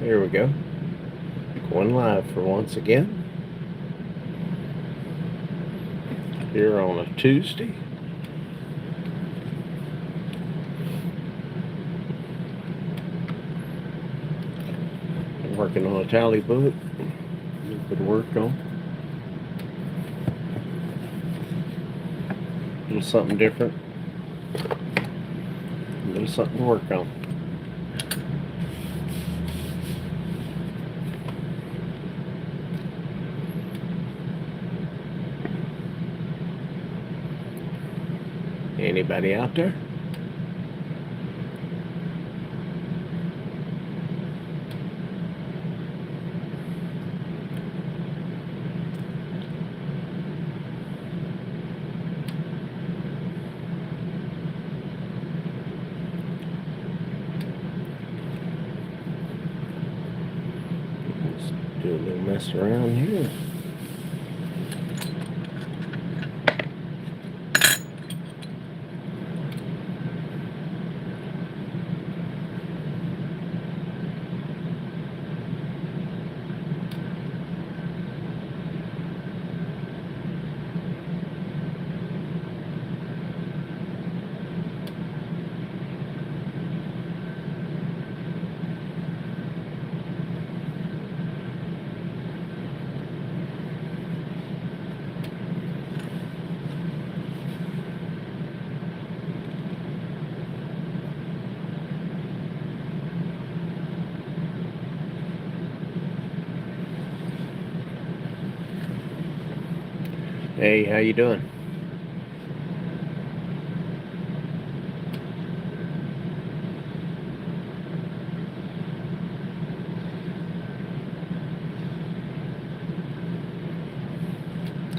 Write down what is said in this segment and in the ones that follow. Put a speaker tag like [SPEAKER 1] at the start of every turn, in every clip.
[SPEAKER 1] Here we go. Going live for once again. Here on a Tuesday. I'm working on a tally book. A little bit of work on. A little something different. A little something to work on. Anybody out there? Let's do a little mess around here. Hey, how you doing?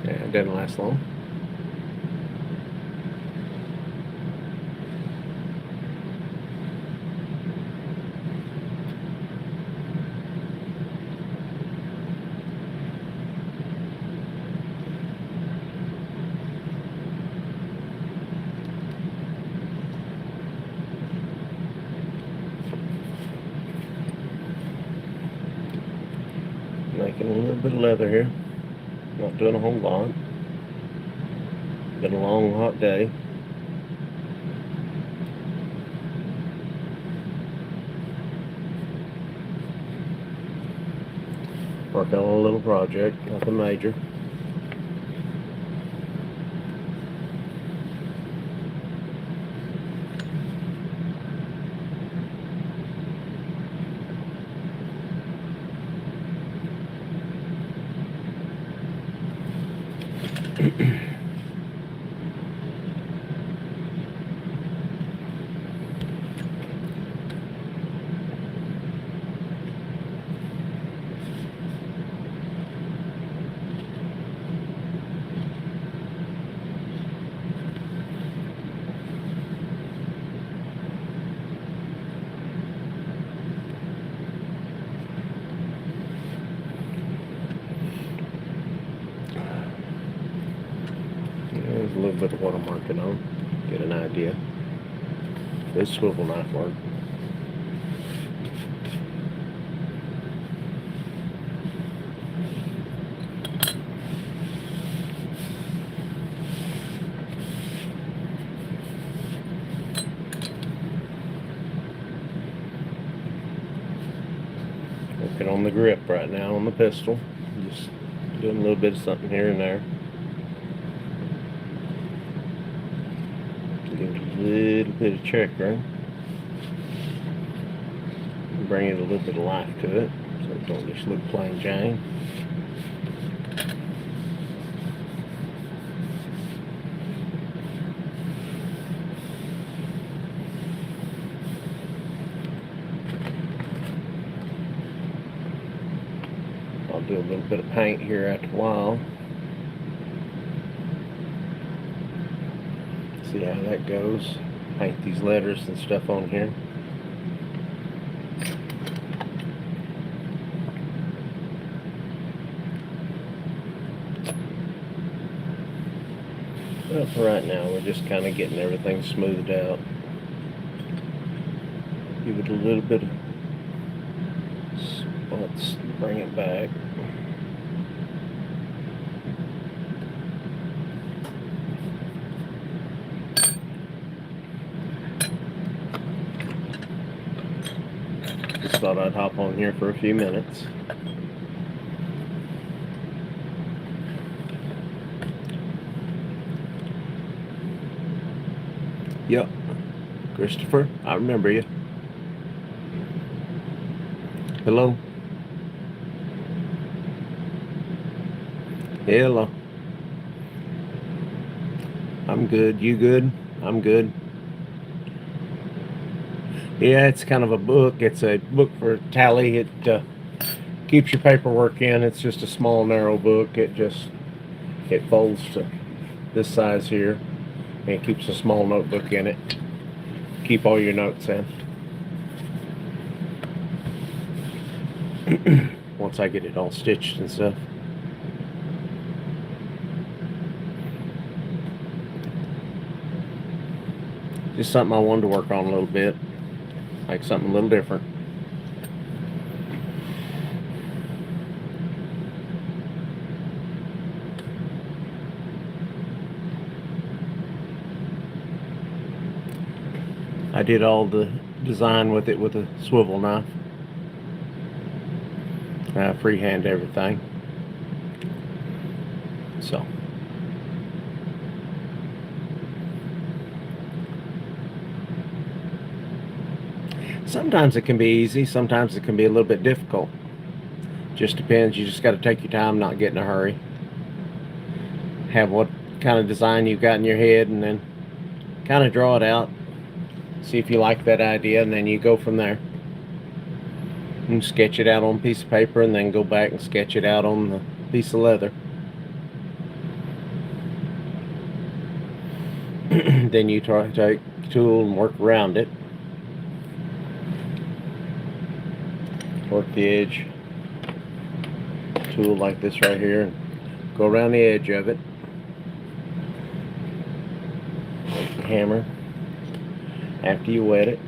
[SPEAKER 1] Yeah, it didn't last long. Making a little bit of leather here. Not doing a whole lot. Been a long, hot day. Working on a little project, nothing major. There's a little bit of what I'm working on. Get an idea. This swivel knife work. Working on the grip right now on the pistol. Just doing a little bit of something here and there. Give it a little bit of checkering. Bring it a little bit of life to it, so it don't just look plain Jane. I'll do a little bit of paint here after a while. See how that goes. Paint these letters and stuff on here. Well, for right now, we're just kind of getting everything smoothed out. Give it a little bit of Let's bring it back. Just thought I'd hop on here for a few minutes. Yep, Christopher, I remember you. Hello. Hello. I'm good. You good? I'm good. Yeah, it's kind of a book. It's a book for tally. It keeps your paperwork in. It's just a small, narrow book. It folds to this size here, and it keeps a small notebook in it. Keep all your notes in. Once I get it all stitched and stuff. Just something I wanted to work on a little bit, like something a little different. I did all the design with it with a swivel knife. Freehand everything. So. Sometimes it can be easy, sometimes it can be a little bit difficult. Just depends. You just got to take your time, not get in a hurry. Have what kind of design you've got in your head, and then kind of draw it out. See if you like that idea, and then you go from there. And sketch it out on a piece of paper, and then go back and sketch it out on the piece of leather. Then you try to take a tool and work around it. Work the edge. Tool like this right here, and go around the edge of it. Take the hammer. After you wet it,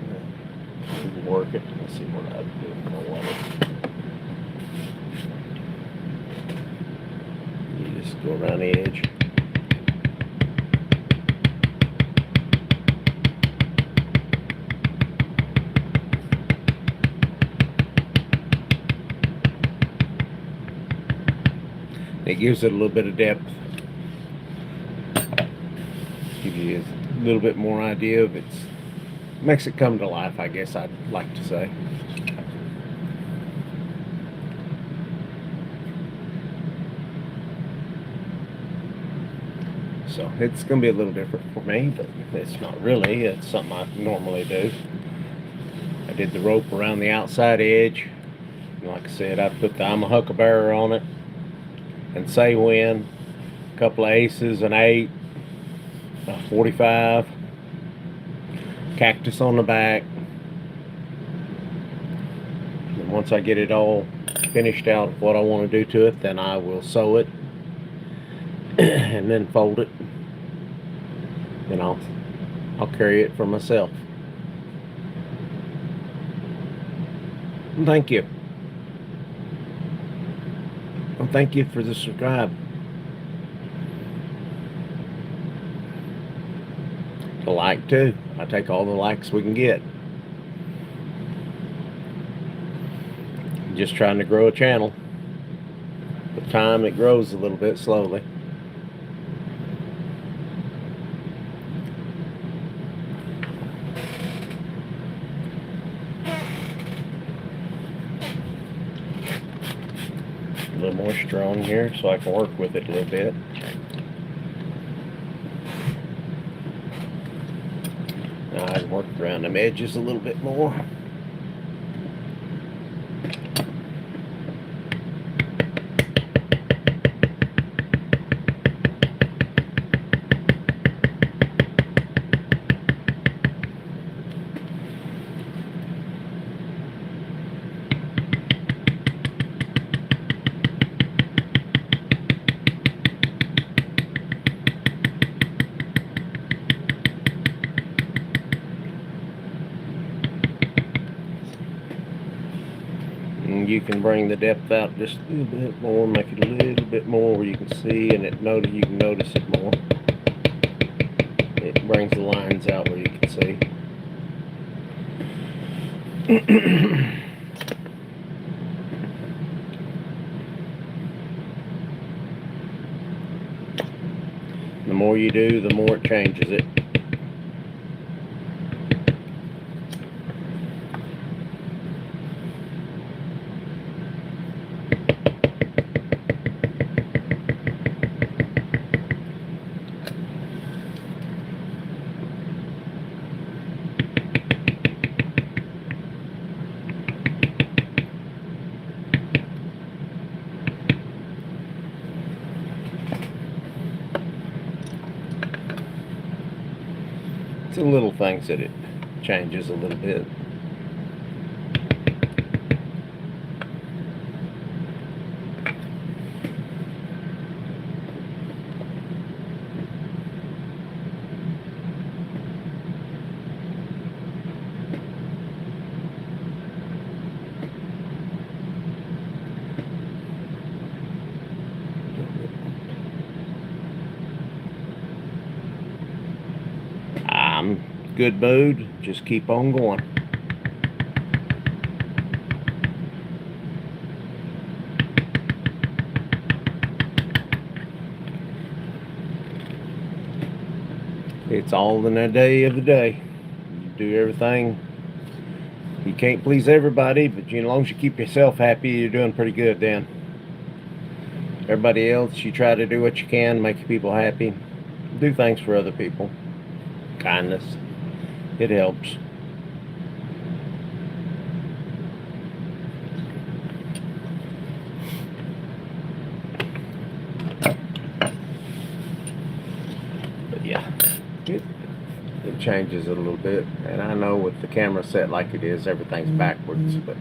[SPEAKER 1] work it. Let's see what I do if I want it. You just go around the edge. It gives it a little bit of depth. Gives you a little bit more idea of its. Makes it come to life, I guess I'd like to say. So it's going to be a little different for me, but it's not really. It's something I normally do. I did the rope around the outside edge. And like I said, I put the I'm a Huckleberry on it. And say when. A couple of aces, an 8, a 45. Cactus on the back. And once I get it all finished out what I want to do to it, then I will sew it and then fold it, and I'll carry it for myself. And thank you. And thank you for the subscribe. The like too. I take all the likes we can get. Just trying to grow a channel. With time it grows a little bit slowly. A little more strong here so I can work with it a little bit. Now I can work around them edges a little bit more. And you can bring the depth out just a little bit more, make it a little bit more where you can see, and you can notice it more. It brings the lines out where you can see. The more you do, the more it changes it. It's the little things that it changes a little bit. I'm good mood. Just keep on going. It's all in a day of the day. You do everything. You can't please everybody, but as long as you keep yourself happy, you're doing pretty good then. Everybody else, you try to do what you can, make people happy. Do things for other people. Kindness. It helps. But yeah, it changes it a little bit. And I know with the camera set like it is, everything's backwards, but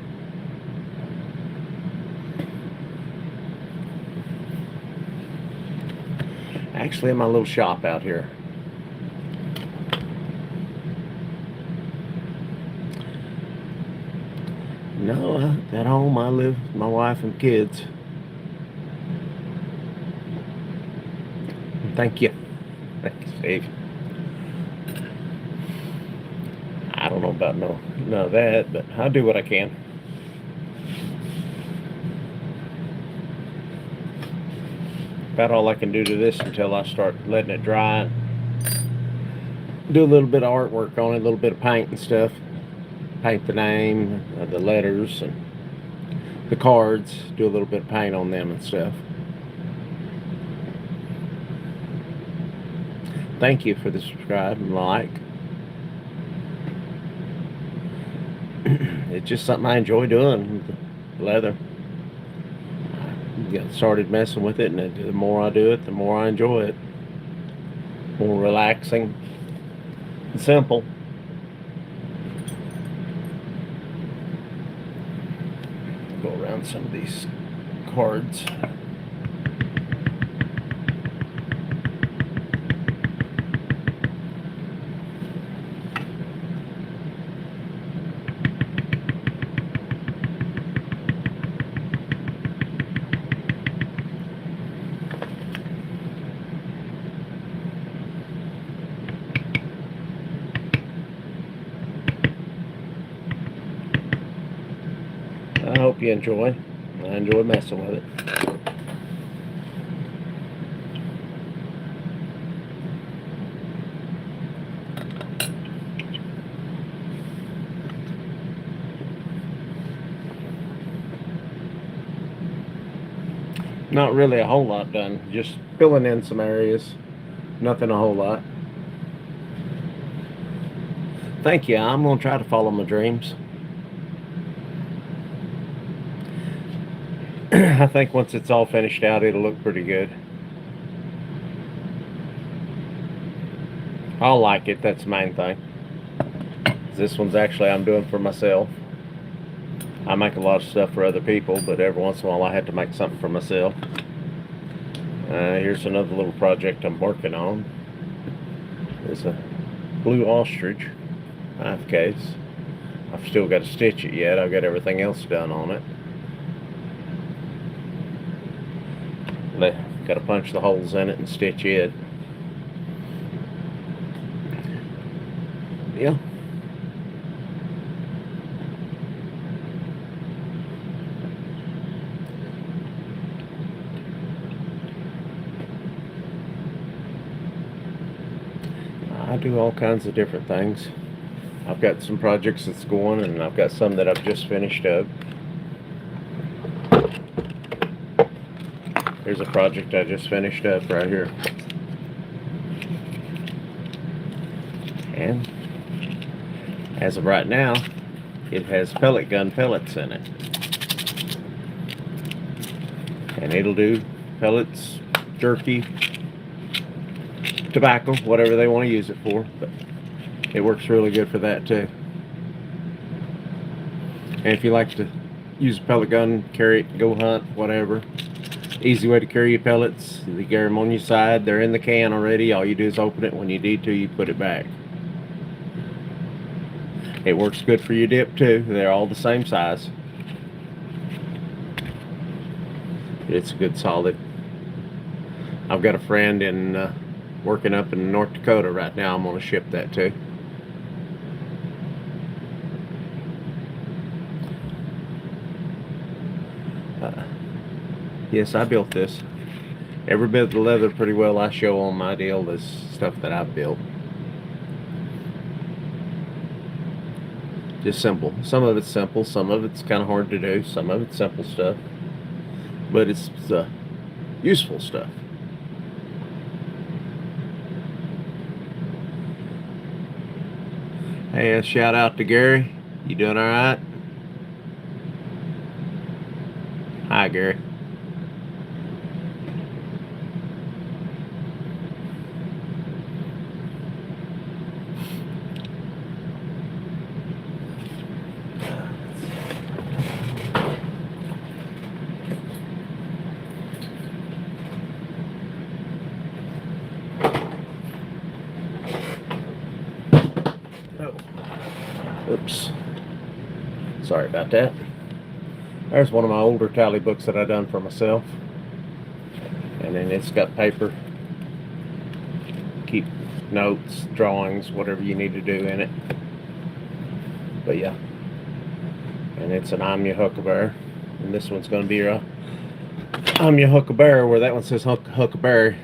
[SPEAKER 1] actually in my little shop out here, no, at home I live with my wife and kids. Thank you. Thank you, Steve. I don't know about none of that, but I'll do what I can. About all I can do to this until I start letting it dry. Do a little bit of artwork on it, a little bit of paint and stuff. Paint the name, the letters, and the cards. Do a little bit of paint on them and stuff. Thank you for the subscribe and like. It's just something I enjoy doing with the leather. I got started messing with it, and the more I do it, the more I enjoy it. More relaxing and simple. Go around some of these cards. I hope you enjoy. I enjoy messing with it. Not really a whole lot done. Just filling in some areas. Nothing a whole lot. Thank you. I'm going to try to follow my dreams. I think once it's all finished out, it'll look pretty good. I'll like it. That's the main thing. This one's actually I'm doing for myself. I make a lot of stuff for other people, but every once in a while I have to make something for myself. Here's another little project I'm working on. It's a blue ostrich knife case. I've still got to stitch it yet. I've got everything else done on it. Got to punch the holes in it and stitch it. Yeah. I do all kinds of different things. I've got some projects that's going, and I've got some that I've just finished up. Here's a project I just finished up right here. And as of right now, it has pellet gun pellets in it. And it'll do pellets, jerky, tobacco, whatever they want to use it for. But it works really good for that too. And if you like to use a pellet gun, carry it, go hunt, whatever. Easy way to carry your pellets. You carry them on your side. They're in the can already. All you do is open it. When you need to, you put it back. It works good for your dip too. They're all the same size. It's a good solid. I've got a friend in working up in North Dakota right now. I'm going to ship that to. Yes, I built this. Every bit of the leather pretty well I show on my deal is stuff that I've built. Just simple. Some of it's simple, some of it's kind of hard to do, some of it's simple stuff. But it's useful stuff. Hey, a shout out to Gary. You doing all right? Hi, Gary. Oops. Sorry about that. There's one of my older tally books that I done for myself. And then it's got paper. Keep notes, drawings, whatever you need to do in it. But yeah. And it's an I'm Your Huckleberry. And this one's going to be your I'm Your Huckleberry, where that one says Huckleberry.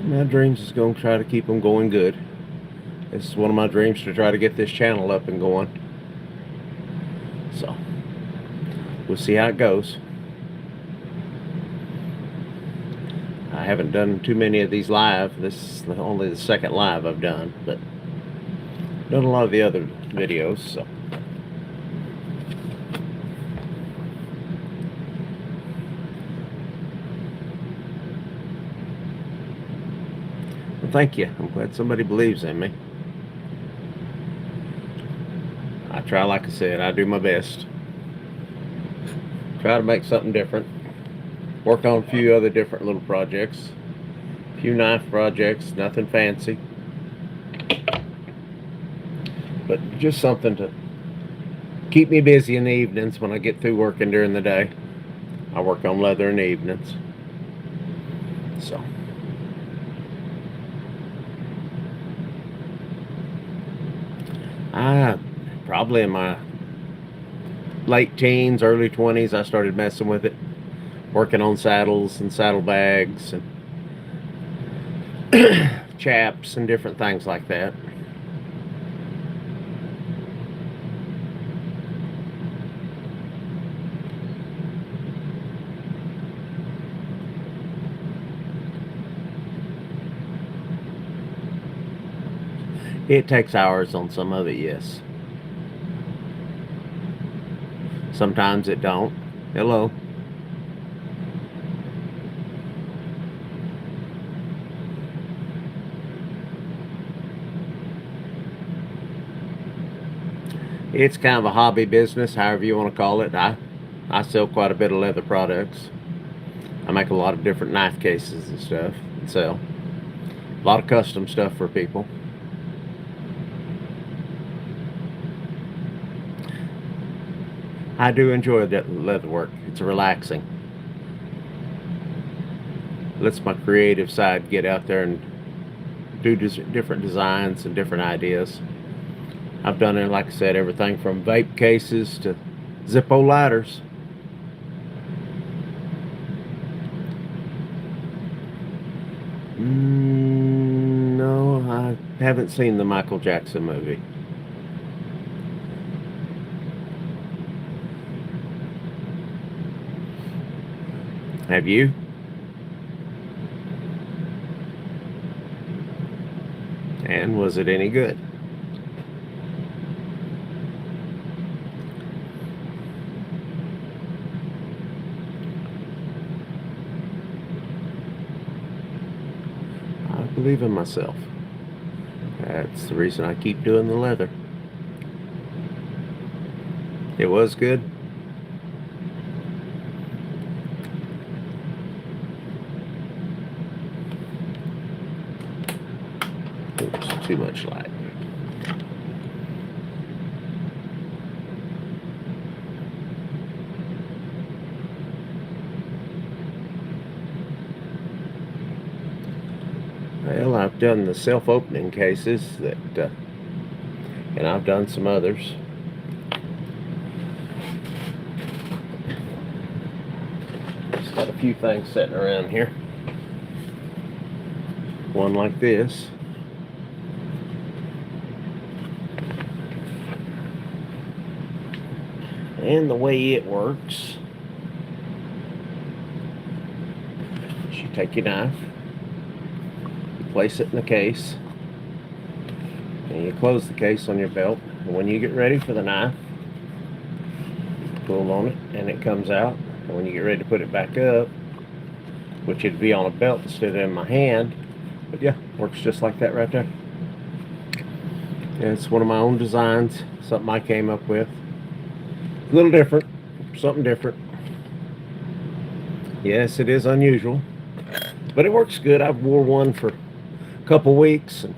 [SPEAKER 1] My dreams is going to try to keep them going good. This is one of my dreams, to try to get this channel up and going. So, we'll see how it goes. I haven't done too many of these live. This is only the second live I've done, but done a lot of the other videos, so. Well, thank you. I'm glad somebody believes in me. I try, like I said, I do my best. Try to make something different. Worked on a few other different little projects. A few knife projects, nothing fancy. But just something to keep me busy in the evenings when I get through working during the day. I work on leather in the evenings. So. Probably in my late teens, early 20s, I started messing with it. Working on saddles and saddlebags and chaps and different things like that. It takes hours on some of it, yes. Sometimes it don't. Hello. It's kind of a hobby business, however you want to call it. I sell quite a bit of leather products. I make a lot of different knife cases and stuff and sell. A lot of custom stuff for people. I do enjoy that leather work. It's relaxing. Lets my creative side get out there and do different designs and different ideas. I've done it, like I said, everything from vape cases to Zippo lighters. No, I haven't seen the Michael Jackson movie. Have you? And was it any good? I believe in myself. That's the reason I keep doing the leather. It was good. Oops, too much light. Well, I've done the self-opening cases that, and I've done some others. Just got a few things sitting around here. One like this. And the way it works, you take your knife, you place it in the case, and you close the case on your belt. And when you get ready for the knife, you pull on it and it comes out. And when you get ready to put it back up, which it'd be on a belt instead of in my hand, but yeah, works just like that right there. Yeah, it's one of my own designs, something I came up with. A little different, something different. Yes, it is unusual, but it works good. I've wore one for a couple weeks and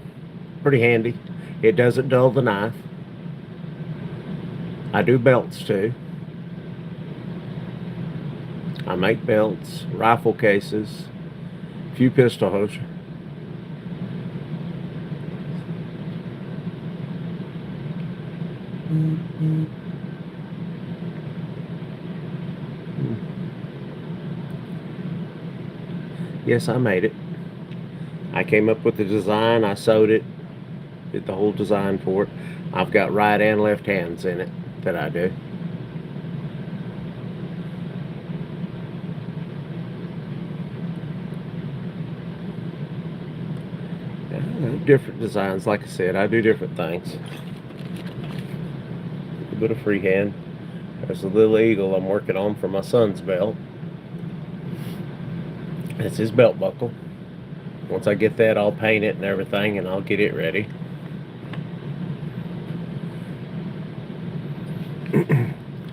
[SPEAKER 1] pretty handy. It doesn't dull the knife. I do belts too. I make belts, rifle cases, a few pistol holsters. Yes, I made it. I came up with the design, I sewed it, did the whole design for it. I've got right and left hands in it that I do. Different designs, like I said, I do different things. A bit of freehand. There's a little eagle I'm working on for my son's belt. It's his belt buckle. Once I get that, I'll paint it and everything, and I'll get it ready.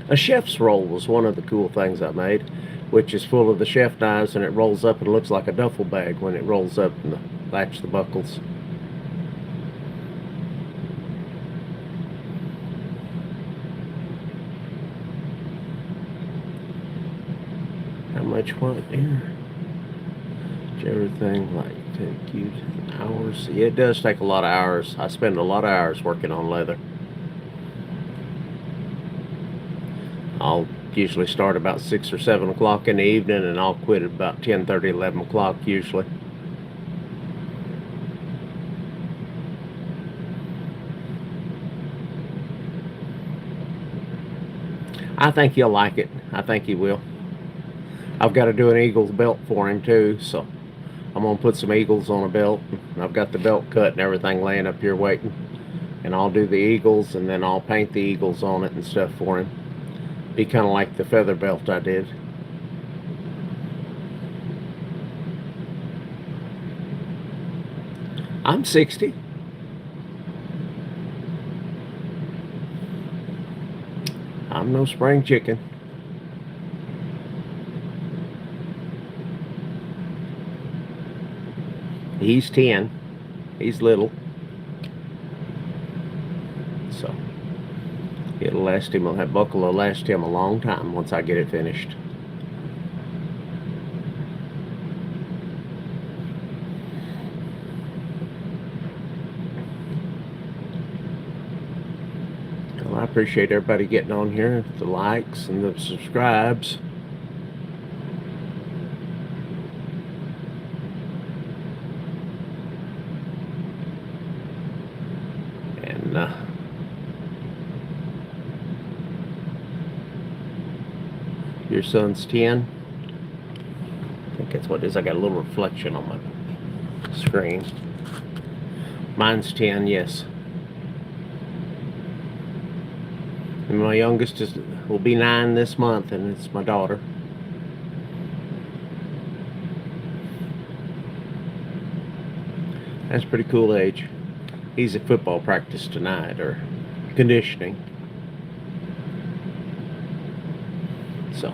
[SPEAKER 1] A chef's roll was one of the cool things I made, which is full of the chef knives, and it rolls up and looks like a duffel bag when it rolls up and latch the buckles. How much what here? Everything like take you hours. Yeah, it does take a lot of hours. I spend a lot of hours working on leather. I'll usually start about 6 or 7 o'clock in the evening, and I'll quit at about 10:30, 11 o'clock usually. I think he'll like it. I think he will. I've got to do an eagle's belt for him too, so I'm gonna put some eagles on a belt. I've got the belt cut and everything laying up here waiting, and I'll do the eagles, and then I'll paint the eagles on it and stuff for him. Be kind of like the feather belt I did. I'm 60. I'm no spring chicken. He's 10. He's little. So It'll last him, that buckle will last him a long time once I get it finished. Well, I appreciate everybody getting on here, the likes and the subscribes. And your son's 10. I think that's what it is. I got a little reflection on my screen. Mine's 10, yes. And my youngest will be 9 this month, and it's my daughter. That's a pretty cool age. He's at football practice tonight, or conditioning. So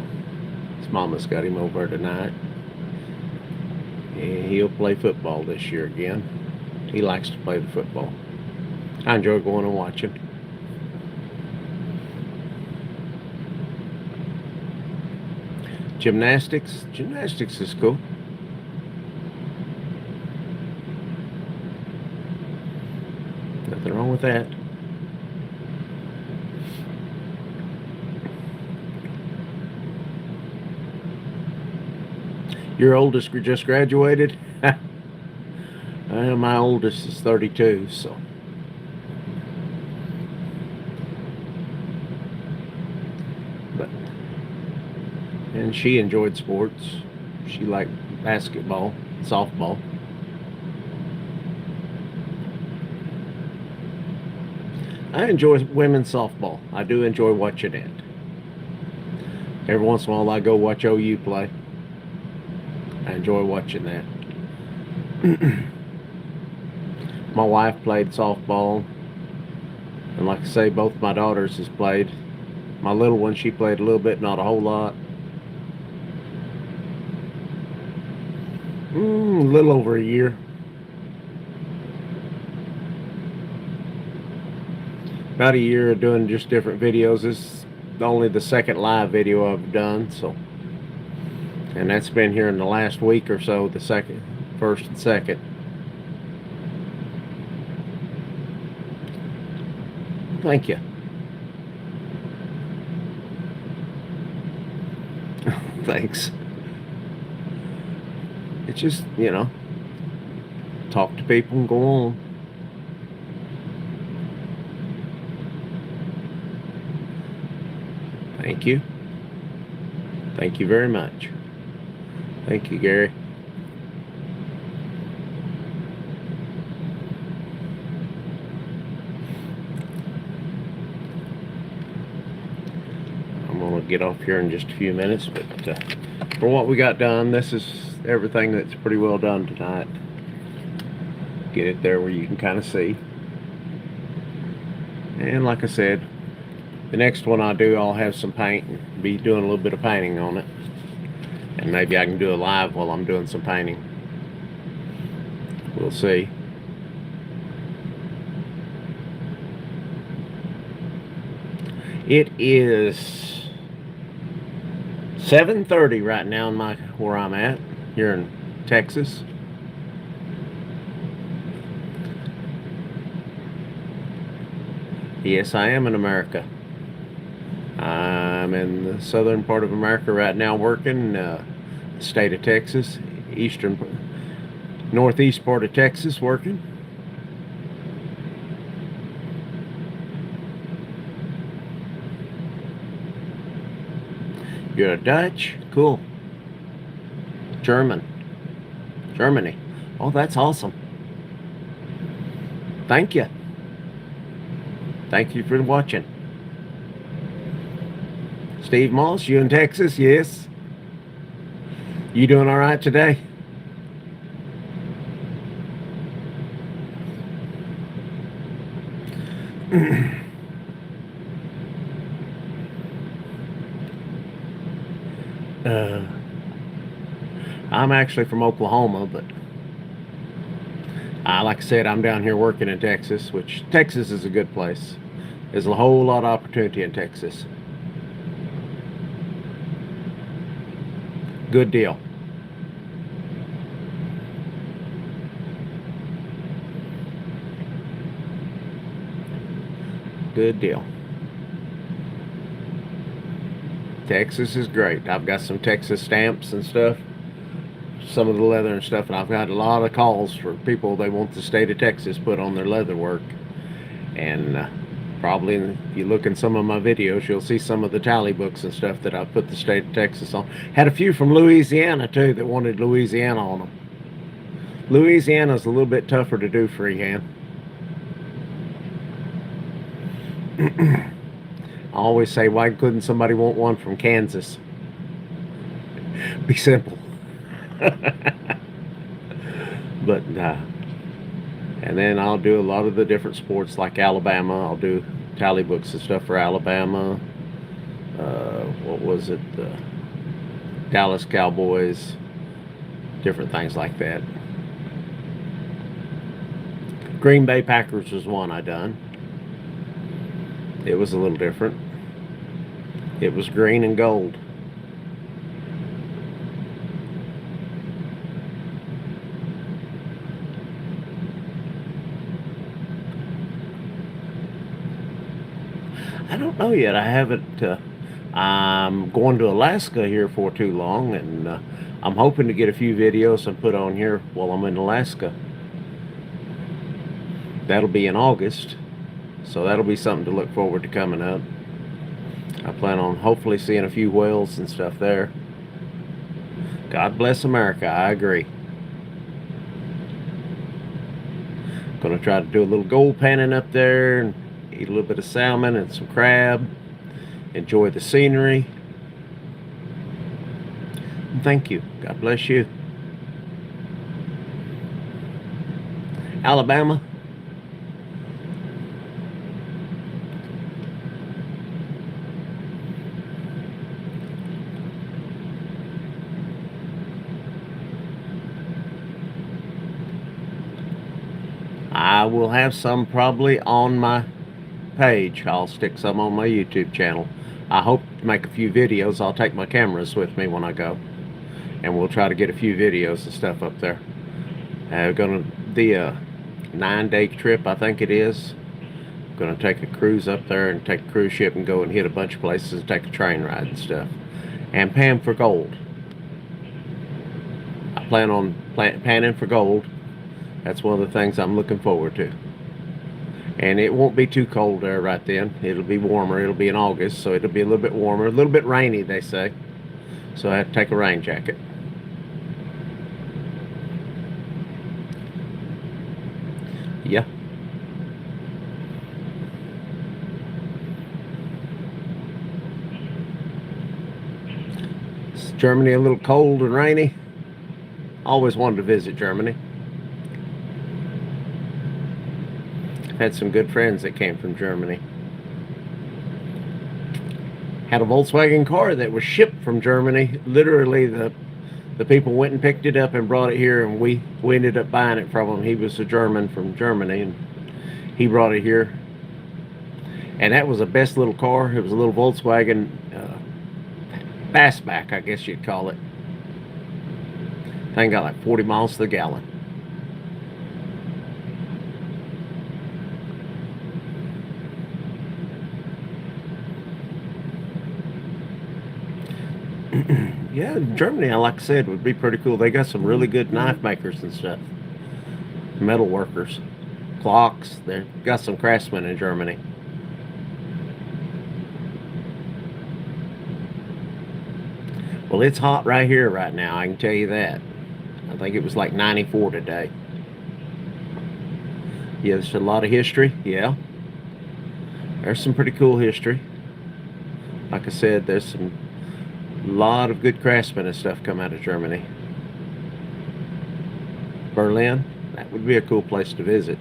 [SPEAKER 1] his mama's got him over tonight. And he'll play football this year again. He likes to play the football. I enjoy going and watching. Gymnastics is cool. Nothing wrong with that. Your oldest just graduated? My oldest is 32, so. And she enjoyed sports. She liked basketball, softball. I enjoy women's softball. I do enjoy watching it. Every once in a while I go watch OU play. I enjoy watching that. My wife played softball. And like I say, both my daughters has played. My little one, she played a little bit, not a whole lot. A little over a year. About a year of doing just different videos. This is only the second live video I've done, so. And that's been here in the last week or so, the first and second. Thank you. Thanks. It's just, talk to people and go on. Thank you. Thank you very much. Thank you, Gary. I'm going to get off here in just a few minutes, but for what we got done, this is everything that's pretty well done tonight. Get it there where you can kind of see. And like I said, the next one I do, I'll have some paint and be doing a little bit of painting on it. And maybe I can do a live while I'm doing some painting. We'll see. It is 7:30 right now in where I'm at here in Texas. Yes, I am in America. I'm in the southern part of America right now working, the state of Texas, northeast part of Texas working. You're Dutch? Cool. Germany. Oh, that's awesome. Thank you. Thank you for watching. Steve Moss, you in Texas? Yes. You doing all right today? I'm actually from Oklahoma, but like I said, I'm down here working in Texas, which Texas is a good place. There's a whole lot of opportunity in Texas. Good deal. Good deal. Texas is great. I've got some Texas stamps and stuff, some of the leather and stuff, and I've got a lot of calls for people they want the state of Texas put on their leather work. And probably if you look in some of my videos, you'll see some of the tally books and stuff that I put the state of Texas on. Had a few from Louisiana too that wanted Louisiana on them. Louisiana's a little bit tougher to do freehand. I always say, why couldn't somebody want one from Kansas? Be simple. But and then I'll do a lot of the different sports like Alabama. I'll do tally books and stuff for Alabama. What was it? Dallas Cowboys. Different things like that. Green Bay Packers was one I done. It was a little different. It was green and gold. I don't know yet. I haven't. I'm going to Alaska here for too long, and I'm hoping to get a few videos and put on here while I'm in Alaska. That'll be in August, so that'll be something to look forward to coming up. I plan on hopefully seeing a few whales and stuff there. God bless America, I agree. Gonna try to do a little gold panning up there and eat a little bit of salmon and some crab. Enjoy the scenery. And thank you. God bless you. Alabama. I will have some probably on my page. I'll stick some on my YouTube channel. I hope to make a few videos. I'll take my cameras with me when I go, and we'll try to get a few videos and stuff up there. Gonna be a 9-day trip, I think it is. Gonna take a cruise up there and take a cruise ship and go and hit a bunch of places and take a train ride and stuff, and pan for gold. I plan on panning for gold. That's one of the things I'm looking forward to. And it won't be too cold there right then. It'll be warmer. It'll be in August, so it'll be a little bit warmer. A little bit rainy, they say. So I have to take a rain jacket. Yeah. Is Germany a little cold and rainy? Always wanted to visit Germany. Had some good friends that came from Germany. Had a Volkswagen car that was shipped from Germany. Literally, the people went and picked it up and brought it here, and we ended up buying it from him. He was a German from Germany, and he brought it here. And that was the best little car. It was a little Volkswagen fastback, I guess you'd call it. Thing got like 40 miles to the gallon. Yeah, Germany, like I said, would be pretty cool. They got some really good knife makers and stuff. Metal workers. Clocks. They've got some craftsmen in Germany. Well, it's hot right here right now, I can tell you that. I think it was like 94 today. Yeah, there's a lot of history. Yeah. There's some pretty cool history. Like I said, there's some lot of good craftsmen and stuff come out of Germany. Berlin, that would be a cool place to visit.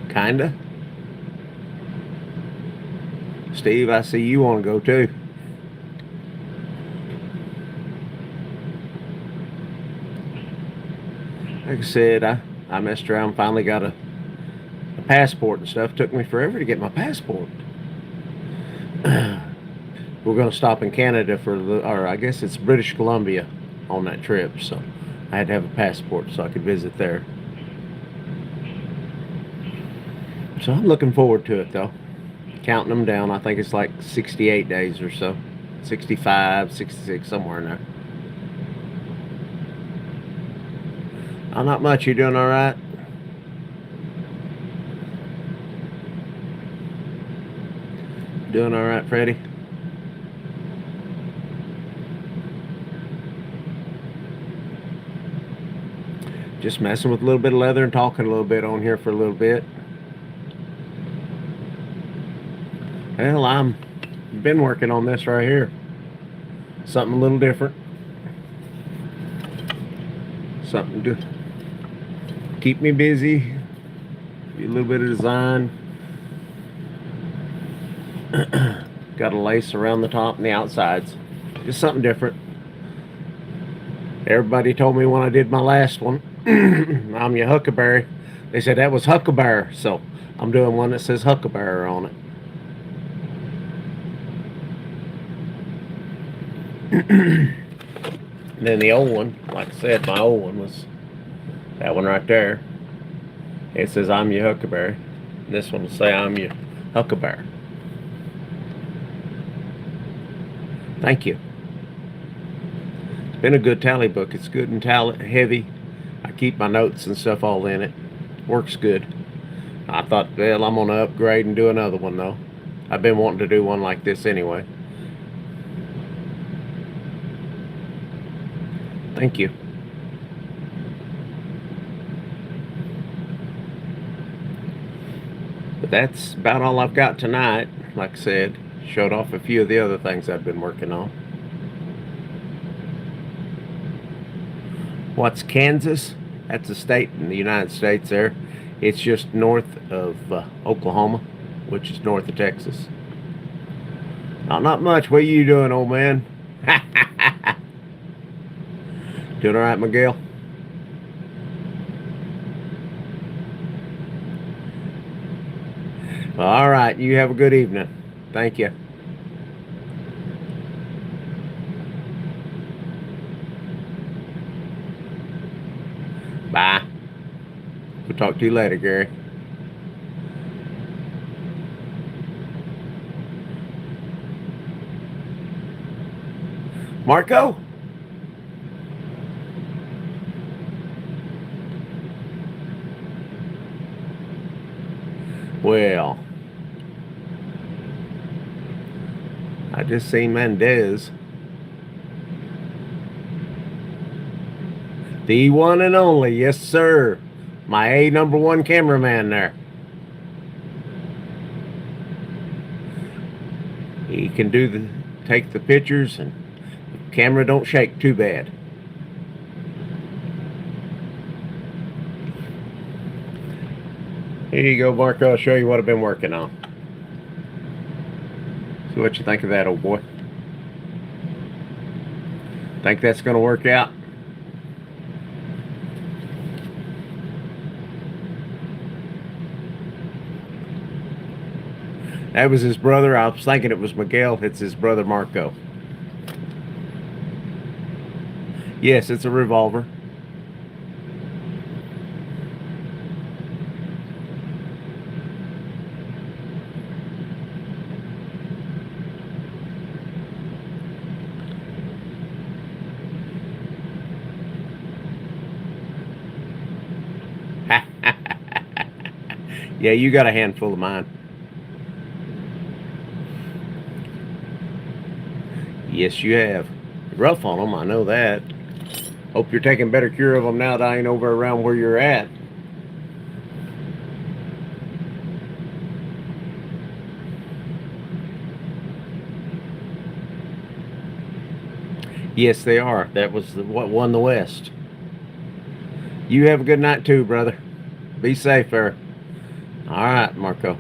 [SPEAKER 1] Kinda. Steve, I see you want to go too. Like I said, I messed around, finally got a passport and stuff. Took me forever to get my passport. We're going to stop in Canada or I guess it's British Columbia on that trip, so I had to have a passport so I could visit there. So I'm looking forward to it though. Counting them down, I think it's like 68 days or so. 65, 66, somewhere in there. Oh, not much. You doing all right? Doing all right, Freddie? Just messing with a little bit of leather and talking a little bit on here for a little bit. Well, I'm been working on this right here. Something a little different. Something to keep me busy. Do a little bit of design. Got a lace around the top and the outsides. Just something different. Everybody told me when I did my last one, I'm your Huckleberry. They said that was Huckleberry, so I'm doing one that says Huckleberry on it. And then the old one, like I said, my old one was that one right there. It says I'm your Huckleberry. And this one will say I'm your Huckleberry. Thank you. It's been a good tally book. It's good and heavy. I keep my notes and stuff all in it. Works good. I thought, well, I'm gonna upgrade and do another one though. I've been wanting to do one like this anyway. Thank you. But that's about all I've got tonight. Like I said, showed off a few of the other things I've been working on. What's Kansas? That's a state in the United States there. It's just north of Oklahoma, which is north of Texas. Not much. What are you doing, old man? Doing all right, Miguel? Well, all right. You have a good evening. Thank you. Bye. We'll talk to you later, Gary. Marco? Well, I just seen Mendez. The one and only, yes sir. My #1 cameraman there. He can take the pictures and the camera don't shake too bad. Here you go, Marco. I'll show you what I've been working on. See what you think of that, old boy. Think that's going to work out? That was his brother. I was thinking it was Miguel. It's his brother, Marco. Yes, it's a revolver. Yeah, you got a handful of mine. Yes, you have. Rough on them, I know that. Hope you're taking better care of them now that I ain't over around where you're at. Yes, they are. That was what won the West. You have a good night too, brother. Be safe there. All right, Marco.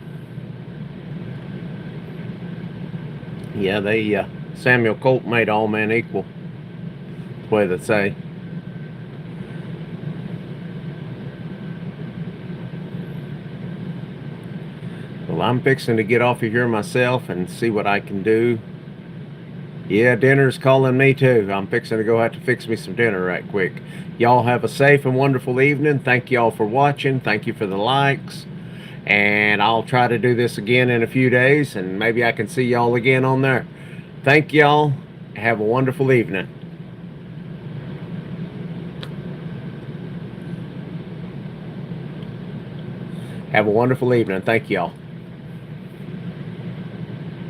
[SPEAKER 1] Yeah, they Samuel Colt made All Men Equal. That's the way they say. Well, I'm fixing to get off of here myself and see what I can do. Yeah, dinner's calling me too. I'm fixing to go have to fix me some dinner right quick. Y'all have a safe and wonderful evening. Thank y'all for watching. Thank you for the likes. And I'll try to do this again in a few days, and maybe I can see y'all again on there. Thank y'all. Have a wonderful evening. Have a wonderful evening. Thank y'all.